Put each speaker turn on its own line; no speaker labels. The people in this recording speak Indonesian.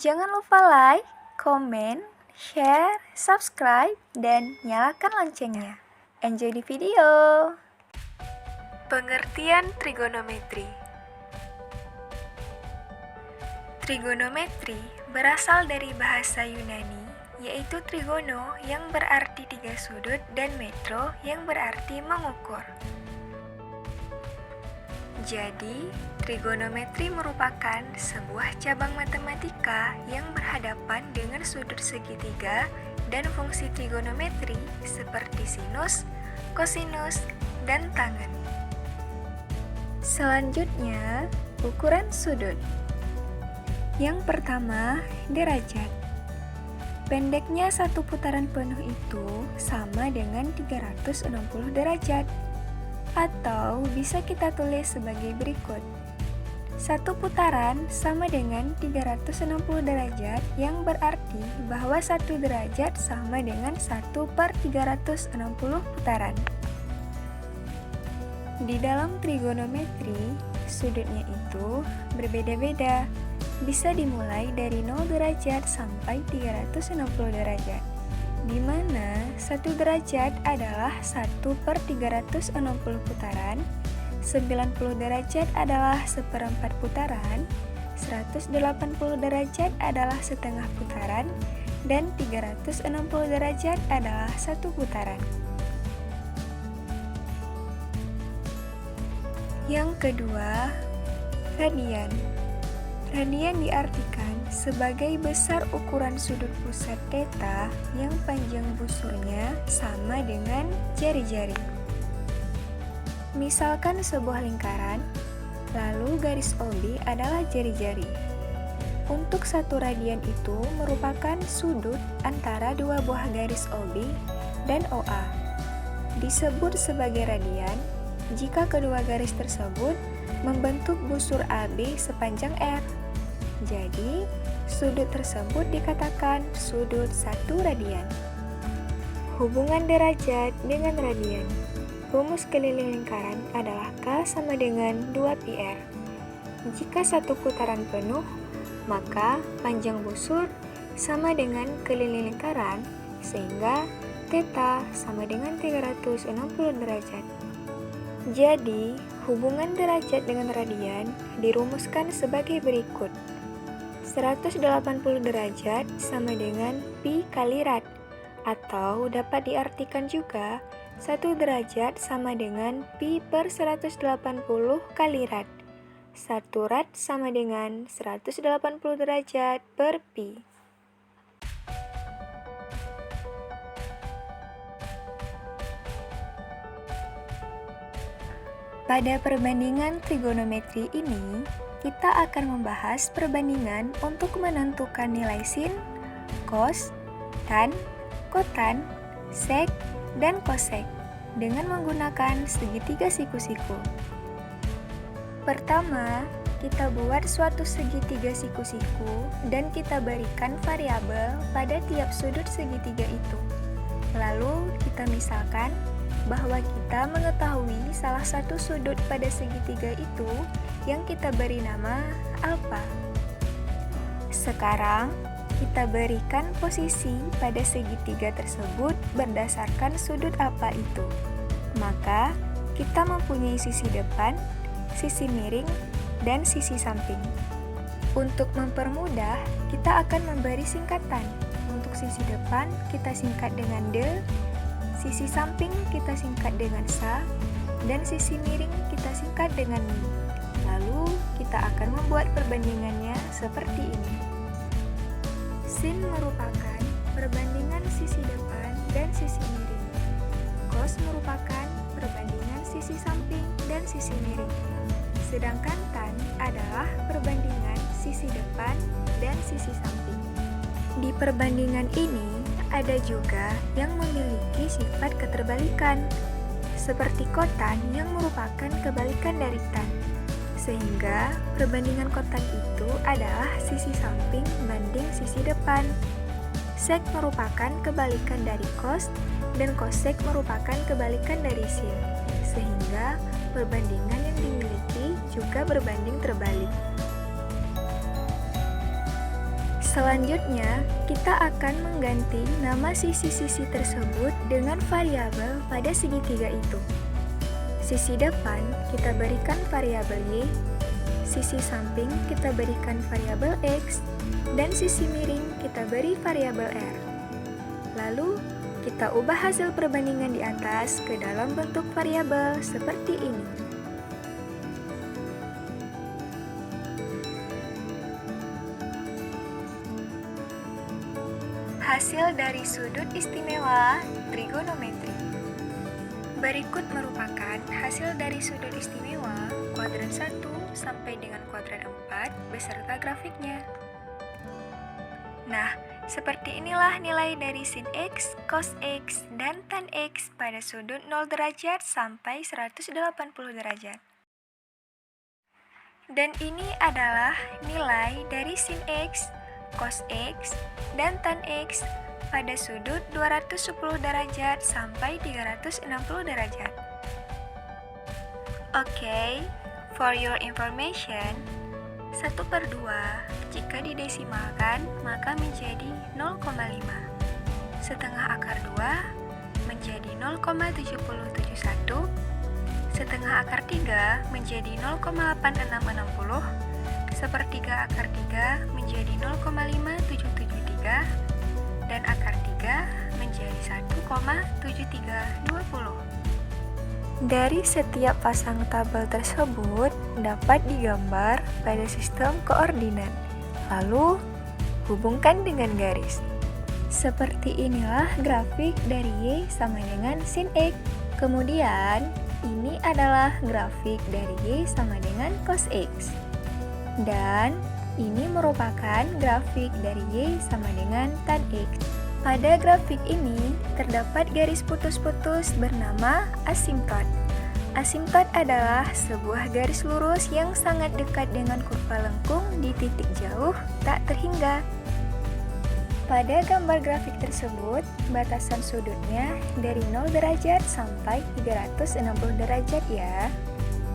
Jangan lupa like, komen, share, subscribe, dan nyalakan loncengnya. Enjoy di video! Pengertian trigonometri. Trigonometri berasal dari bahasa Yunani, yaitu trigono yang berarti tiga sudut dan metro yang berarti mengukur. Jadi, trigonometri merupakan sebuah cabang matematika yang berhadapan dengan sudut segitiga dan fungsi trigonometri seperti sinus, kosinus, dan tangen. Selanjutnya, ukuran sudut. Yang pertama, derajat. Pendeknya satu putaran penuh itu sama dengan 360 derajat. Atau bisa kita tulis sebagai berikut. Satu putaran sama dengan 360 derajat, yang berarti bahwa satu derajat sama dengan 1/360 putaran. Di dalam trigonometri, sudutnya itu berbeda-beda. Bisa dimulai dari 0 derajat sampai 360 derajat, di mana 1 derajat adalah 1/360 putaran, 90 derajat adalah 1/4 putaran, 180 derajat adalah setengah putaran, dan 360 derajat adalah 1 putaran. Yang kedua, radian. Radian diartikan sebagai besar ukuran sudut pusat theta yang panjang busurnya sama dengan jari-jari. Misalkan sebuah lingkaran, lalu garis OB adalah jari-jari. Untuk satu radian itu merupakan sudut antara dua buah garis OB dan OA. Disebut sebagai radian jika kedua garis tersebut membentuk busur AB sepanjang R. Jadi, sudut tersebut dikatakan sudut satu radian. Hubungan derajat dengan radian. Rumus keliling lingkaran adalah K sama dengan 2πr. Jika satu putaran penuh, maka panjang busur sama dengan keliling lingkaran, sehingga θ sama dengan 360 derajat. Jadi, hubungan derajat dengan radian dirumuskan sebagai berikut. 180 derajat sama dengan pi kali rad, atau dapat diartikan juga 1 derajat sama dengan pi/180 kali rad. 1 rad sama dengan 180 derajat per pi. Pada perbandingan trigonometri ini, kita akan membahas perbandingan untuk menentukan nilai sin, cos, tan, kotan, sek, dan kosek dengan menggunakan segitiga siku-siku. Pertama, kita buat suatu segitiga siku-siku dan kita berikan variabel pada tiap sudut segitiga itu. Lalu, kita misalkan bahwa kita mengetahui salah satu sudut pada segitiga itu yang kita beri nama alfa. Sekarang, kita berikan posisi pada segitiga tersebut berdasarkan sudut alfa itu. Maka, kita mempunyai sisi depan, sisi miring, dan sisi samping. Untuk mempermudah, kita akan memberi singkatan. Untuk sisi depan, kita singkat dengan D, sisi samping kita singkat dengan sa, dan sisi miring kita singkat dengan mi. Lalu, kita akan membuat perbandingannya seperti ini. Sin merupakan perbandingan sisi depan dan sisi miring. Cos merupakan perbandingan sisi samping dan sisi miring. Sedangkan tan adalah perbandingan sisi depan dan sisi samping. Di perbandingan ini, ada juga yang memiliki sifat keterbalikan, seperti kotan yang merupakan kebalikan dari tan. Sehingga, perbandingan kotan itu adalah sisi samping banding sisi depan. Sek merupakan kebalikan dari cos, dan kosek merupakan kebalikan dari sin. Sehingga, perbandingan yang dimiliki juga berbanding terbalik. Selanjutnya, kita akan mengganti nama sisi-sisi tersebut dengan variabel pada segitiga itu. Sisi depan kita berikan variabel Y, sisi samping kita berikan variabel X, dan sisi miring kita beri variabel R. Lalu, kita ubah hasil perbandingan di atas ke dalam bentuk variabel seperti ini. Hasil dari sudut istimewa trigonometri. Berikut merupakan hasil dari sudut istimewa kuadran 1 sampai dengan kuadran 4 beserta grafiknya. Nah, seperti inilah nilai dari sin X, cos X, dan tan X pada sudut 0 derajat sampai 180 derajat. Dan ini adalah nilai dari sin X, cos X, dan tan X pada sudut 210 derajat sampai 360 derajat. Oke, for your information, 1/2 jika didesimalkan maka menjadi 0,5. Setengah akar 2 menjadi 0,7071, setengah akar 3 menjadi 0,8660, sepertiga akar 3 menjadi 0,5773, dan akar 3 menjadi 1,7320. Dari setiap pasang tabel tersebut dapat digambar pada sistem koordinat, lalu hubungkan dengan garis. Seperti inilah grafik dari Y sama dengan sin X. Kemudian, ini adalah grafik dari Y sama dengan cos X. Dan ini merupakan grafik dari Y sama dengan tan X. Pada grafik ini terdapat garis putus-putus bernama asimptot. Asimptot adalah sebuah garis lurus yang sangat dekat dengan kurva lengkung di titik jauh tak terhingga. Pada gambar grafik tersebut, batasan sudutnya dari 0 derajat sampai 360 derajat ya.